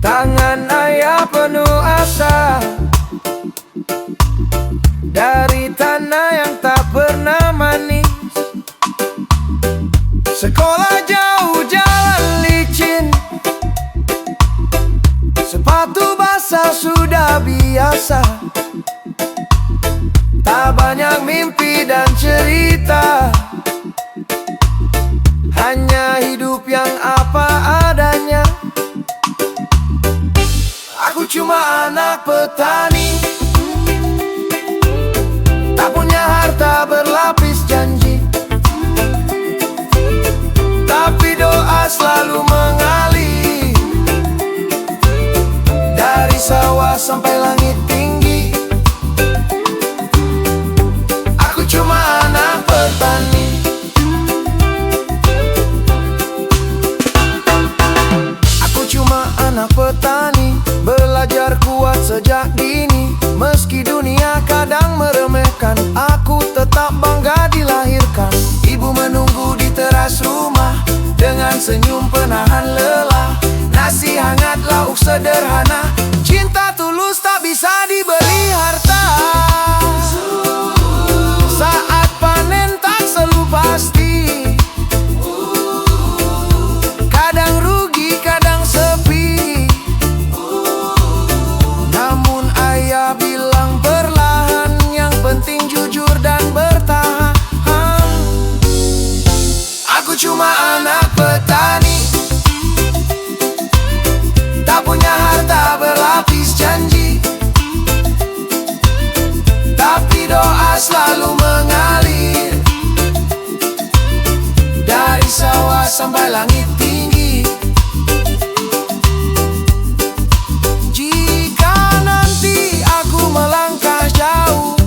Tangan ayah penuh asa, dari tanah yang tak pernah manis. Sekolah jauh, jalan licin, sepatu basah sudah biasa. Tak banyak mimpi dan cerita, hanya hidup yang apa adanya. Aku cuma anak petani, tak punya harta berlapis janji, tapi doa selalu mengalir dari sawah sampai langit tinggi. Aku cuma anak petani. Aku cuma anak petani, belajar kuat sejak dini. Meski dunia kadang meremehkan, aku tetap bangga dilahirkan. Ibu menunggu di teras rumah dengan senyum penahan lelah. Nasi hangat, lauk sederhana, cinta tulus tak bisa dibeli harta. Saat panen tak selalu pasti, kadang rugi, kadang sepi. Namun ayah bilang perlahan, yang penting jujur dan bertahan. Aku cuma anak petani, tak punya harta berlapis janji, tapi doa selalu mengalir dari sawah sampai langit tinggi. Jika nanti aku melangkah jauh,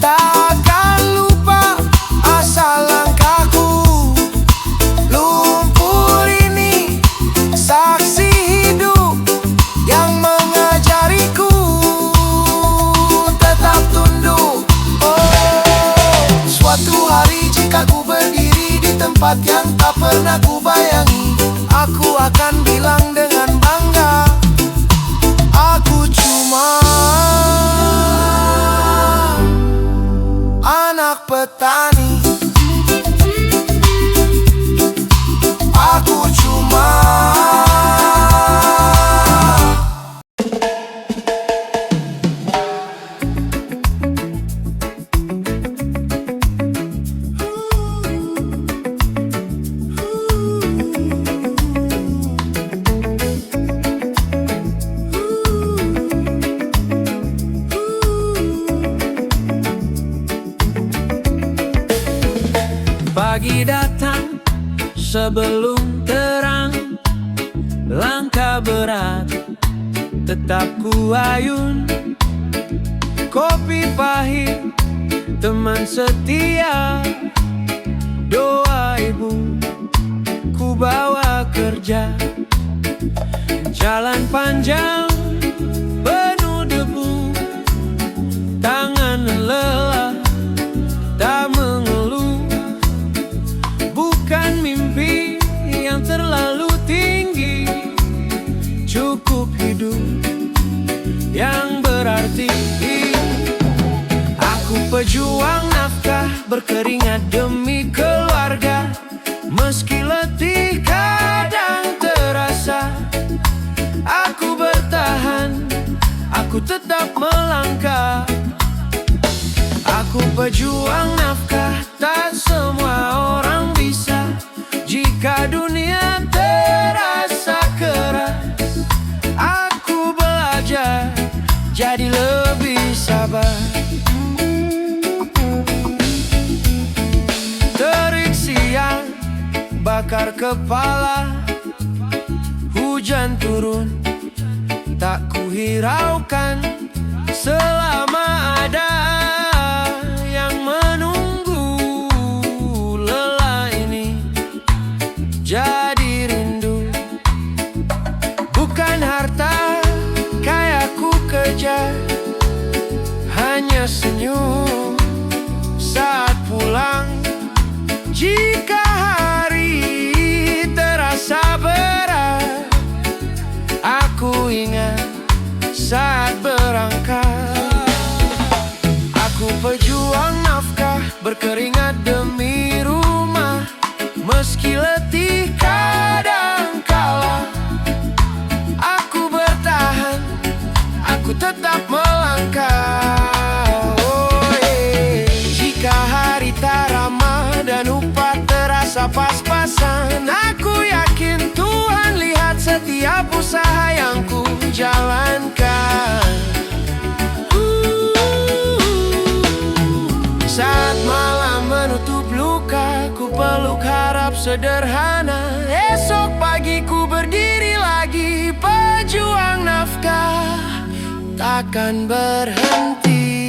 takkan lupa asal langkahku. Lumpur ini saksi hidup yang mengajariku tetap tunduk. Suatu hari jika ku berdiri di tempat yang tak pernah ku bayangi, aku akan bilang dengan bangga, aku cuma anak petani. Aku cuma pagi datang sebelum terang, langkah berat tetap ku ayun. Kopi pahit teman setia, doa ibu ku bawa kerja. Jalan panjang penuh debu, tangan lelah tak mengeluh. Bukan mimpi yang terlalu tinggi, cukup hidup yang berarti. Aku pejuang nafkah, berkeringat demi keluarga. Meski letih kadang terasa, aku bertahan, aku tetap melangkah. Aku pejuang nafkah, tak semua orang bisa. Jika dunia terasa keras, aku belajar jadi lebih sabar. Terik siang bakar kepala, hujan turun tak kuhiraukan. Selama ada yang menunggu, lelah ini jadi rindu. Bukan harta kaya ku kejar, hanya senyum saat pulang. Jika hari terasa berat, berkeringat demi rumah. Meski letih kadang kala, aku bertahan, aku tetap melangkah. Oh, jika hari tak ramah dan upah terasa pas-pasan, aku yakin Tuhan lihat setiap usaha yang ku jalankan. Saat malam menutup luka, ku peluk harap sederhana. Esok pagi ku berdiri lagi, pejuang nafkah takkan berhenti.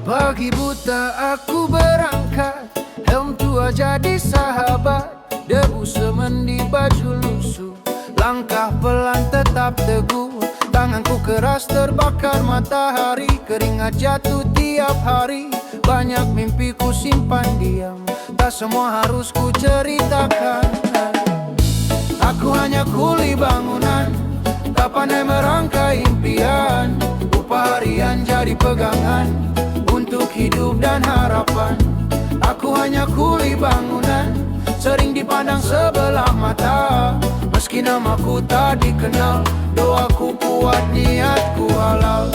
Pagi buta aku berangkat, helm tua jadi sahabat, debu semen di baju lusuh, langkah pelan tetap teguh, tanganku keras terbakar matahari, keringat jatuh tiap hari, banyak mimpi ku simpan diam, tak semua harus ku ceritakan. Aku hanya kuli bangunan, tak pandai merangkai impian, upah harian jadi pegangan untuk hidup dan harapan. Aku hanya kuli bangunan, sering dipandang sebelah mata. Meski namaku tak dikenal, doaku kuat, niatku halal.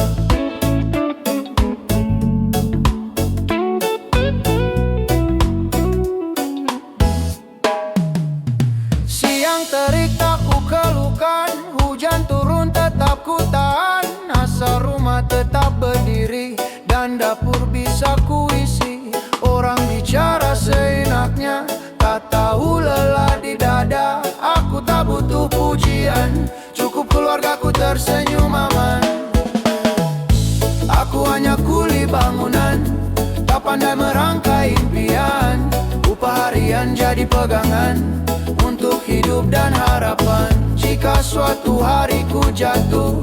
Siang terik tak ku keluhkan, hujan turun tetap ku tahan, asal rumah tetap berdiri dan dapur bisa kuisi. Orang bicara seenaknya, tak tahu lelah di dada. Aku tak butuh pujian, cukup keluargaku tersenyum aman. Aku hanya kuli bangunan, tak pandai merangkai impian, upah harian jadi pegangan untuk hidup dan harapan. Jika suatu hari ku jatuh,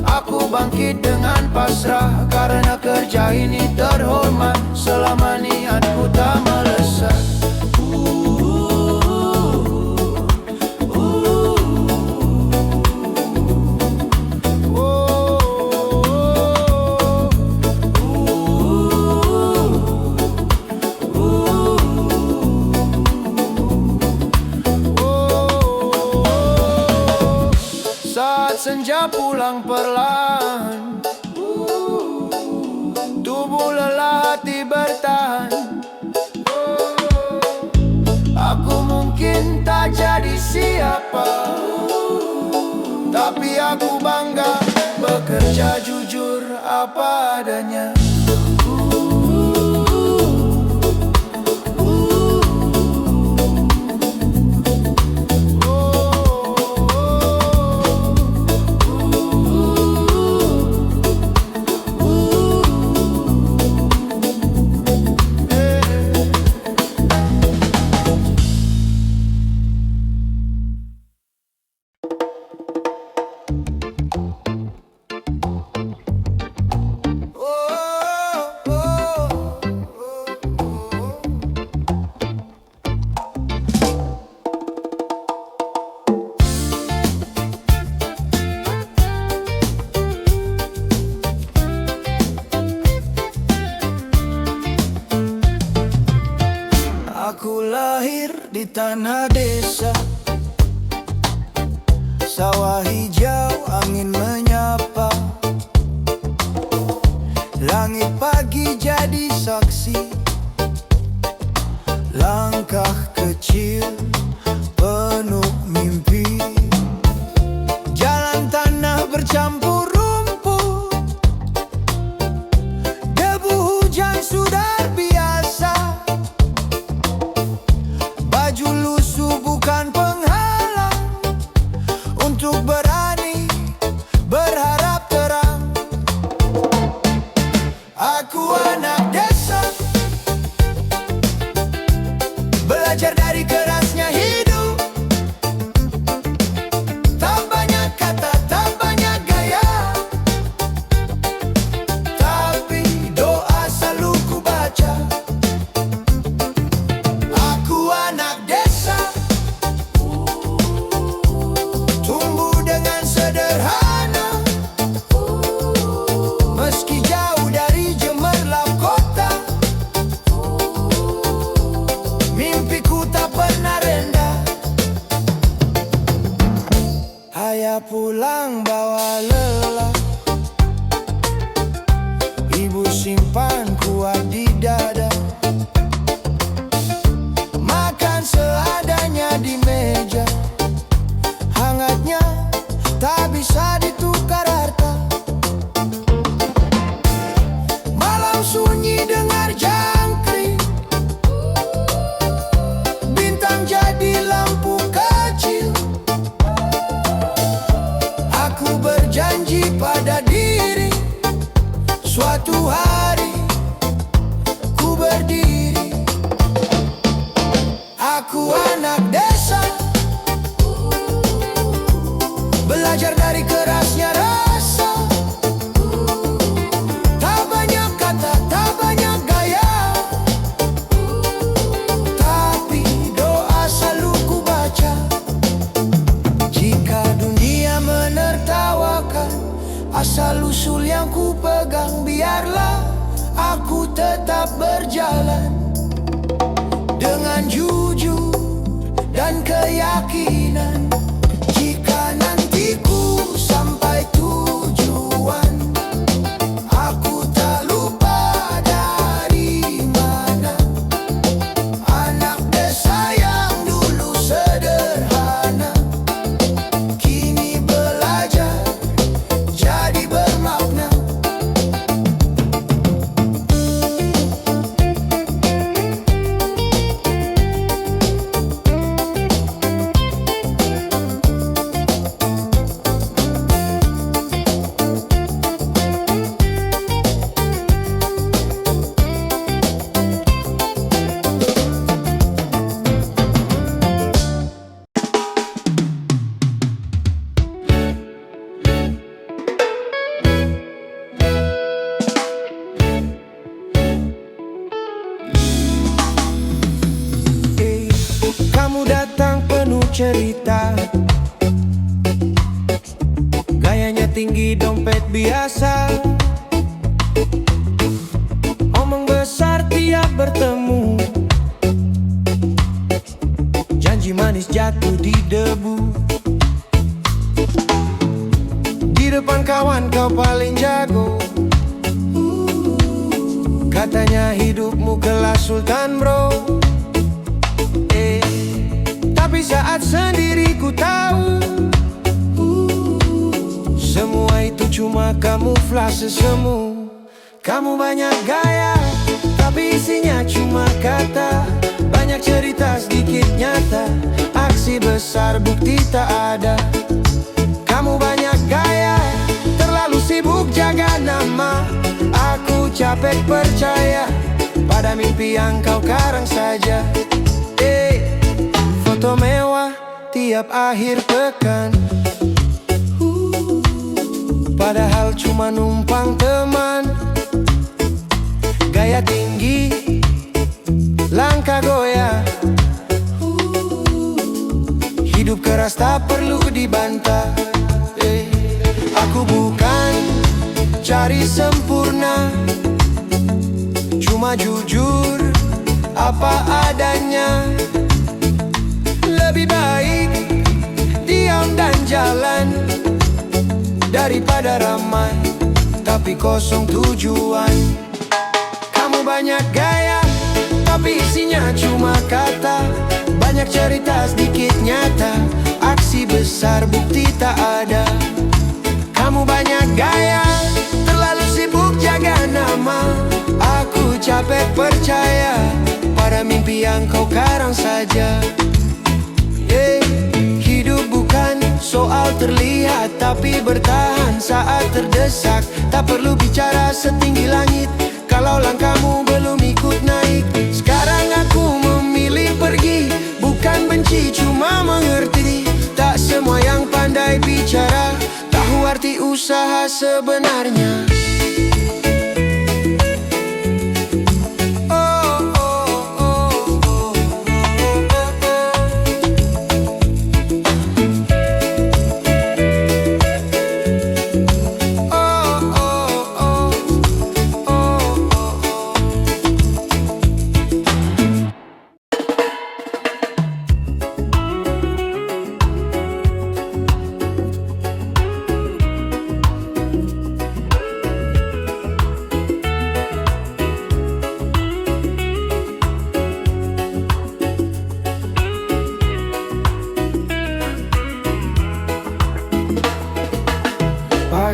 aku bangkit dengan pasrah, karena kerja ini terhormat selama niatku tak melesat. Saat senja pulang perlahan, tubuh lelah hati bertahan. Aku mungkin tak jadi siapa, tapi aku bangga bekerja jujur apa adanya. Aku lahir di tanah desa, sawah hijau angin menyapa, langit pagi jadi saksi, langkah kecil penuh mimpi, jalan tanah bercampur rumput, debu hujan sudah biasa. Ayah pulang bawa lelah, ibu simpan kuat di dada. Makan seadanya di meja, hangatnya tak bisa ditukar harta. Malam sunyi dengar jangkrik, bintang jadi lampu kecil. Aku berjanji pada diri, suatu hari ku berdiri. Aku anak desa, belajar dari kerasnya rasa. Tak banyak kata, tak banyak gaya, tapi doa selalu ku baca. Jika dunia menertawakan asal-usul yang ku pegang, biarlah aku tetap berjalan dengan jujur dan keyakinan. Jika nanti ku sampai tujuan, aku tak lupa dari mana. Anak desa yang dulu sederhana, kini belajar jadi bermakna. Kamu datang penuh cerita, gayanya tinggi, dompet biasa. Omong besar tiap bertemu, janji manis jatuh di debu. Di depan kawan kau paling jago, katanya hidupmu kelas sultan bro. Tapi saat sendiri ku tahu, semua itu cuma kamuflase semu. Kamu banyak gaya, tapi isinya cuma kata. Banyak cerita, sedikit nyata, aksi besar bukti tak ada. Kamu banyak gaya, terlalu sibuk jaga nama. Aku capek percaya pada mimpi yang kau karang saja. Foto mewah tiap akhir pekan, padahal cuma numpang teman. Gaya tinggi, langkah goyah, hidup keras tak perlu dibantah. Aku bukan cari sempurna, cuma jujur apa adanya. Lebih baik diam dan jalan daripada ramai tapi kosong tujuan. Kamu banyak gaya, tapi isinya cuma kata. Banyak cerita, sedikit nyata, aksi besar bukti tak ada. Kamu banyak gaya, terlalu sibuk jaga nama. Aku capek percaya pada mimpi yang kau karang saja. Hidup bukan soal terlihat, tapi bertahan saat terdesak. Tak perlu bicara setinggi langit kalau langkahmu belum ikut naik. Sekarang aku memilih pergi, bukan benci, cuma mengerti. Tak semua yang pandai bicara tahu arti usaha sebenarnya.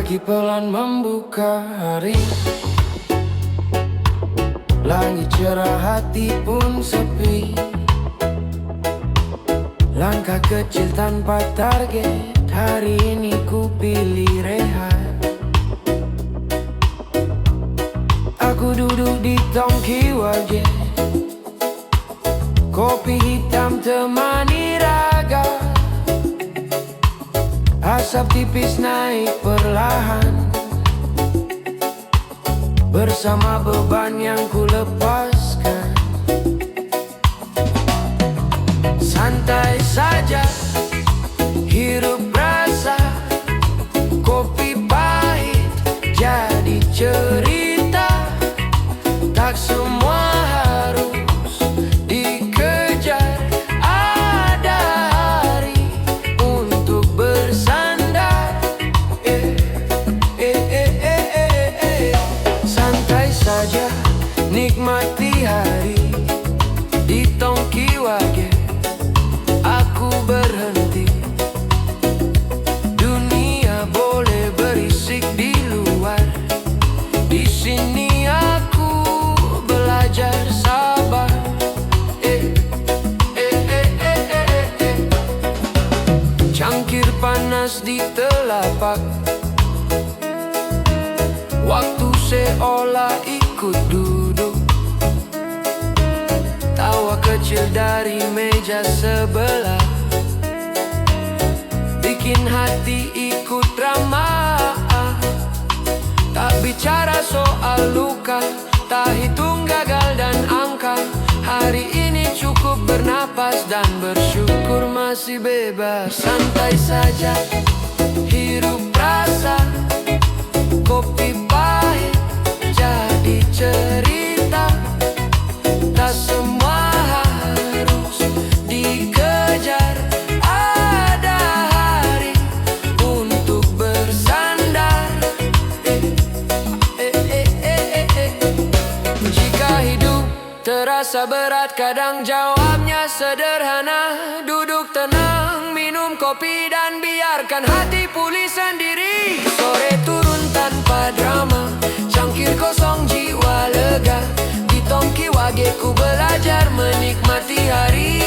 Pagi pelan membuka hari, langit cerah hati pun sepi. Langkah kecil tanpa target, hari ini ku pilih rehat. Aku duduk di tongki wajah, kopi hitam temani raga. Asap tipis naik perlahan, bersama beban yang ku lepaskan. Santai saja, hirup rasa, kopi pahit jadi cerita. Tak semua harus dikejar, ada hari untuk bersandar. Santai saja, nikmati hari di tongki wage. Aku berhenti, dunia boleh berisik di luar. Di sini aku belajar sabar. Cangkir panas di telapak, waktu seolah ikut duduk. Tawa kecil dari meja sebelah, bikin hati ikut ramah. Tak bicara soal luka, tak hitung gagal dan angka. Hari ini cukup bernapas dan bersyukur masih bebas. Santai saja, hirup rasa, kopi pahit jadi cerita. Tak semua harus dikejar, ada hari untuk bersandar. Jika hidup terasa berat, kadang jawabnya sederhana. Duduk tenang, minum kopi dan biarkan hati pulih sendiri. Sore turun tanpa drama, cangkir kosong jiwa lega. Di tongki wage ku belajar menikmati hari.